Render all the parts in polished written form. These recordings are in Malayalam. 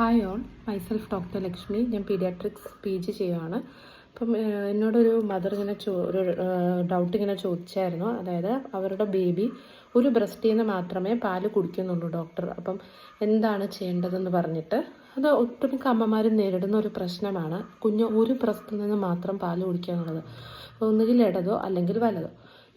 Hi all, myself doctor Lakshmi. ഞാൻ പീഡിയാട്രിക്സ് PG ചെയ്യുകയാണ്. അപ്പം എന്നോടൊരു മദർ ഇങ്ങനെ ഒരു ഡൗട്ട് ഇങ്ങനെ ചോദിച്ചായിരുന്നു. അതായത് അവരുടെ ബേബി ഒരു ബ്രസ്റ്റിൽ നിന്ന് മാത്രമേ പാല് കുടിക്കുന്നുള്ളൂ ഡോക്ടർ. അപ്പം എന്താണ് ചെയ്യേണ്ടതെന്ന് പറഞ്ഞിട്ട് അത് ഒട്ടുമിക്ക അമ്മമാരും നേരിടുന്ന ഒരു പ്രശ്നമാണ്. കുഞ്ഞ് ഒരു ബ്രസ്റ്റിൽ നിന്ന് മാത്രം പാല് കുടിക്കുക എന്നുള്ളത്. ഒന്നുകിൽ ഇടതോ അല്ലെങ്കിൽ വലതോ.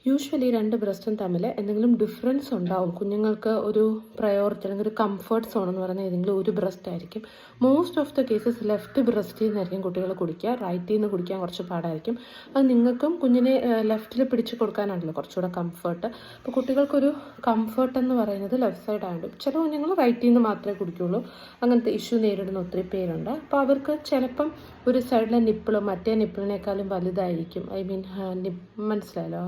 യൂഷ്വലി രണ്ട് ബ്രസ്റ്റും തമ്മിൽ എന്തെങ്കിലും ഡിഫറൻസ് ഉണ്ടാവും. കുഞ്ഞുങ്ങൾക്ക് ഒരു പ്രയോറിറ്റി അല്ലെങ്കിൽ ഒരു കംഫർട്ട് സോൺ എന്ന് പറയുന്നത് ഏതെങ്കിലും ഒരു ബ്രസ്റ്റ് ആയിരിക്കും. Most of the cases left ബ്രസ്റ്റിൽ നിന്നായിരിക്കും കുട്ടികൾ കുടിക്കുക. റൈറ്റിൽ നിന്ന് കുടിക്കാൻ കുറച്ച് പാടായിരിക്കും. അത് നിങ്ങൾക്കും കുഞ്ഞിനെ ലെഫ്റ്റിൽ പിടിച്ച് കൊടുക്കാനാണല്ലോ കുറച്ചുകൂടെ കംഫർട്ട്. അപ്പോൾ കുട്ടികൾക്കൊരു കംഫർട്ട് എന്ന് പറയുന്നത് ലെഫ്റ്റ് സൈഡ് ആയതുകൊണ്ട് ചില കുഞ്ഞുങ്ങൾ റൈറ്റിൽ നിന്ന് മാത്രമേ കുടിക്കുകയുള്ളൂ. അങ്ങനത്തെ ഇഷ്യൂ നേരിടുന്ന ഒത്തിരി പേരുണ്ട്. അപ്പോൾ അവർക്ക് ചിലപ്പം ഒരു സൈഡിലെ നിപ്പിൾ മറ്റേ നിപ്പിളിനേക്കാളും വലുതായിരിക്കും. മനസ്സിലായല്ലോ,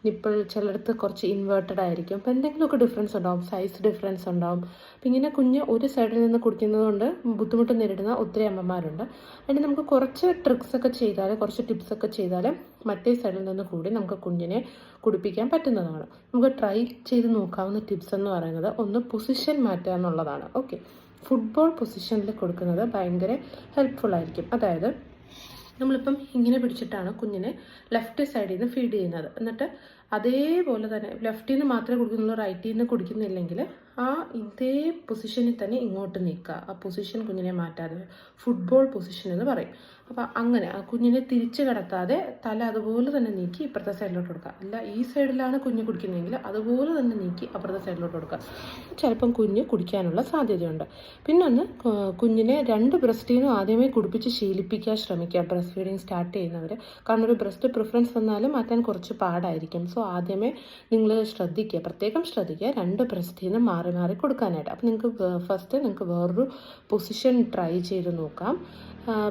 നിപ്പിൾ ചിലടത്ത് കുറച്ച് ഇൻവേർട്ടഡ് ആയിരിക്കും. അപ്പോൾ എന്തെങ്കിലുമൊക്കെ ഡിഫറൻസ് ഉണ്ടാവും, സൈസ് ഡിഫറൻസ് ഉണ്ടാവും. അപ്പം ഇങ്ങനെ കുഞ്ഞ് ഒരു സൈഡിൽ നിന്ന് കുടിക്കുന്നത് കൊണ്ട് ബുദ്ധിമുട്ട് നേരിടുന്ന ഒത്തിരി അമ്മമാരുണ്ട്. അതിന് നമുക്ക് കുറച്ച് ട്രിക്സൊക്കെ ചെയ്താൽ, കുറച്ച് ടിപ്സൊക്കെ ചെയ്താൽ മറ്റേ സൈഡിൽ നിന്ന് കൂടി നമുക്ക് കുഞ്ഞിനെ കുടിപ്പിക്കാൻ പറ്റുന്നതാണ്. നമുക്ക് ട്രൈ ചെയ്ത് നോക്കാവുന്ന ടിപ്സ് എന്ന് പറയുന്നത് ഒന്ന് പൊസിഷൻ മാറ്റുക എന്നുള്ളതാണ്. ഓക്കെ, ഫുട്ബോൾ പൊസിഷനിൽ കൊടുക്കുന്നത് ഭയങ്കര ഹെൽപ്ഫുൾ ആയിരിക്കും. അതായത് നമ്മളിപ്പം ഇങ്ങനെ പിടിച്ചിട്ടാണ് കുഞ്ഞിനെ ലെഫ്റ്റ് സൈഡിൽ നിന്ന് ഫീഡ് ചെയ്യുന്നത്. എന്നിട്ട് അതേപോലെ തന്നെ ലെഫ്റ്റിൽ നിന്ന് മാത്രമേ കുടിക്കുന്നുള്ളൂ, റൈറ്റിൽ നിന്ന് കുടിക്കുന്നില്ലെങ്കിൽ ഇതേ പൊസിഷനിൽ തന്നെ ഇങ്ങോട്ട് നിൽക്കുക. ആ പൊസിഷൻ കുഞ്ഞിനെ മാറ്റാതെ ഫുട്ബോൾ പൊസിഷൻ എന്ന് പറയും. അപ്പം അങ്ങനെ ആ കുഞ്ഞിനെ തിരിച്ച് കിടത്താതെ തല അതുപോലെ തന്നെ നീക്കി ഇപ്പുറത്തെ സൈഡിലോട്ട് കൊടുക്കുക. അല്ല ഈ സൈഡിലാണ് കുഞ്ഞ് കുടിക്കുന്നതെങ്കിൽ അതുപോലെ തന്നെ നീക്കി അപ്പുറത്തെ സൈഡിലോട്ട് കൊടുക്കുക. ചിലപ്പം കുഞ്ഞ് കുടിക്കാനുള്ള സാധ്യതയുണ്ട്. പിന്നെ ഒന്ന് കുഞ്ഞിനെ രണ്ട് ബ്രസ്റ്റിൽ നിന്നും ആദ്യമേ കുടിപ്പിച്ച് ശീലിപ്പിക്കാൻ ശ്രമിക്കുക ബ്രസ്റ്റ് ഫീഡിങ് സ്റ്റാർട്ട് ചെയ്യുന്നവർ. കാരണം ഒരു ബ്രസ്റ്റ് പ്രിഫറൻസ് വന്നാലും മാറ്റാൻ കുറച്ച് പാടായിരിക്കും. സോ ആദ്യമേ നിങ്ങൾ പ്രത്യേകം ശ്രദ്ധിക്കുക രണ്ട് ബ്രസ്റ്റിൽ നിന്ന് മാറി മാറി കൊടുക്കാനായിട്ട്. അപ്പം നിങ്ങൾക്ക് വേറൊരു പൊസിഷൻ ട്രൈ ചെയ്ത് നോക്കാം.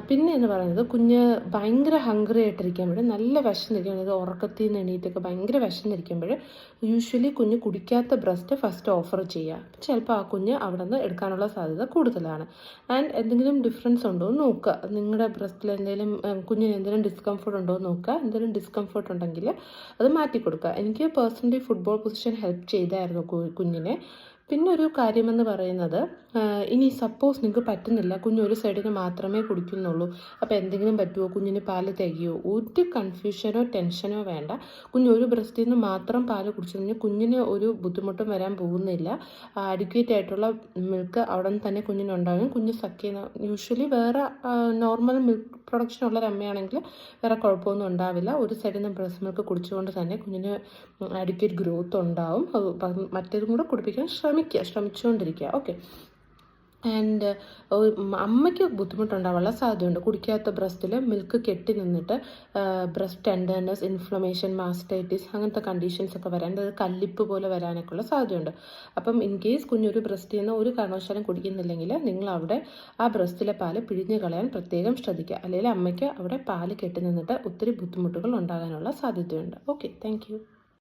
പിന്നെ എന്ന് പറയുന്നത് കുഞ്ഞ് ഭയങ്കര ഹംഗ്രി ആയിട്ടിരിക്കുമ്പോൾ, നല്ല വിശന്നിരിക്കും, അതായത് ഉറക്കത്തിൽ നിന്ന് എണീറ്റൊക്കെ ഭയങ്കര വിശന്നിരിക്കുമ്പോൾ യൂഷ്വലി കുഞ്ഞ് കുടിക്കാത്ത ബ്രസ്റ്റ് ഫസ്റ്റ് ഓഫർ ചെയ്യുക. ചിലപ്പോൾ ആ കുഞ്ഞ് അവിടെ നിന്ന് എടുക്കാനുള്ള സാധ്യത കൂടുതലാണ്. ആൻഡ് എന്തെങ്കിലും ഡിഫറൻസ് ഉണ്ടോ എന്ന് നോക്കുക. നിങ്ങളുടെ ബ്രസ്റ്റിൽ കുഞ്ഞിന് എന്തെങ്കിലും ഡിസ്കംഫർട്ട് ഉണ്ടോ എന്ന് നോക്കുക. എന്തെങ്കിലും ഡിസ്കംഫർട്ട് ഉണ്ടെങ്കിൽ അത് മാറ്റി കൊടുക്കുക. എനിക്ക് പേഴ്സണലി ഫുട്ബോൾ പൊസിഷൻ ഹെൽപ്പ് ചെയ്തായിരുന്നു കുഞ്ഞിനെ. പിന്നെ ഒരു കാര്യമെന്ന് പറയുന്നത്, ഇനി സപ്പോസ് നിങ്ങൾക്ക് പറ്റുന്നില്ല, കുഞ്ഞ് ഒരു സൈഡിന് മാത്രമേ കുടിക്കുന്നുള്ളൂ, അപ്പോൾ എന്തെങ്കിലും പറ്റുമോ, കുഞ്ഞിന് പാല് തികയോ, ഒരു കൺഫ്യൂഷനോ ടെൻഷനോ വേണ്ട. കുഞ്ഞ് ഒരു ബ്രസ്റ്റിൽ നിന്ന് മാത്രം പാല് കുടിച്ചു കഴിഞ്ഞാൽ കുഞ്ഞിന് ഒരു ബുദ്ധിമുട്ടും വരാൻ പോകുന്നില്ല. അഡിക്വേറ്റ് ആയിട്ടുള്ള മിൽക്ക് അവിടെ നിന്ന് തന്നെ കുഞ്ഞിനുണ്ടാകും. കുഞ്ഞ് സക്കിയ യൂഷ്വലി വേറെ നോർമൽ മിൽക്ക് പ്രൊഡക്ഷൻ ഉള്ള അമ്മയാണെങ്കിൽ വേറെ കുഴപ്പമൊന്നും ഉണ്ടാവില്ല. ഒരു സൈഡിൽ നിന്ന് ബ്രസ്റ്റ് മിൽക്ക് കുടിച്ചുകൊണ്ട് തന്നെ കുഞ്ഞിന് അഡിക്വേറ്റ് ഗ്രോത്ത് ഉണ്ടാവും. മറ്റേതും കൂടെ കുടിപ്പിക്കാൻ ശ്രമിച്ചുകൊണ്ടിരിക്കുക. ഓക്കെ, ആൻഡ് അമ്മയ്ക്ക് ബുദ്ധിമുട്ടുണ്ടാവാനുള്ള സാധ്യതയുണ്ട്. കുടിക്കാത്ത ബ്രസ്റ്റിൽ മിൽക്ക് കെട്ടി നിന്നിട്ട് ബ്രസ്റ്റ് ടെൻഡർനെസ്, ഇൻഫ്ലമേഷൻ, മാസ്റ്റൈറ്റിസ് അങ്ങനത്തെ കണ്ടീഷൻസ് ഒക്കെ വരാൻ, അതായത് കല്ലിപ്പ് പോലെ വരാനൊക്കെ ഉള്ള സാധ്യതയുണ്ട്. അപ്പം ഇൻ കേസ് കുഞ്ഞൊരു ബ്രസ്റ്റിൽ നിന്ന് ഒരു കാരണവശാലും കുടിക്കുന്നില്ലെങ്കിൽ നിങ്ങൾ അവിടെ ആ ബ്രസ്റ്റിലെ പാല് പിഴിഞ്ഞ് കളയാൻ പ്രത്യേകം ശ്രദ്ധിക്കുക. അല്ലെങ്കിൽ അമ്മയ്ക്ക് അവിടെ പാല് കെട്ടി നിന്നിട്ട് ഒത്തിരി ബുദ്ധിമുട്ടുകൾ ഉണ്ടാകാനുള്ള സാധ്യതയുണ്ട്. Okay, thank you.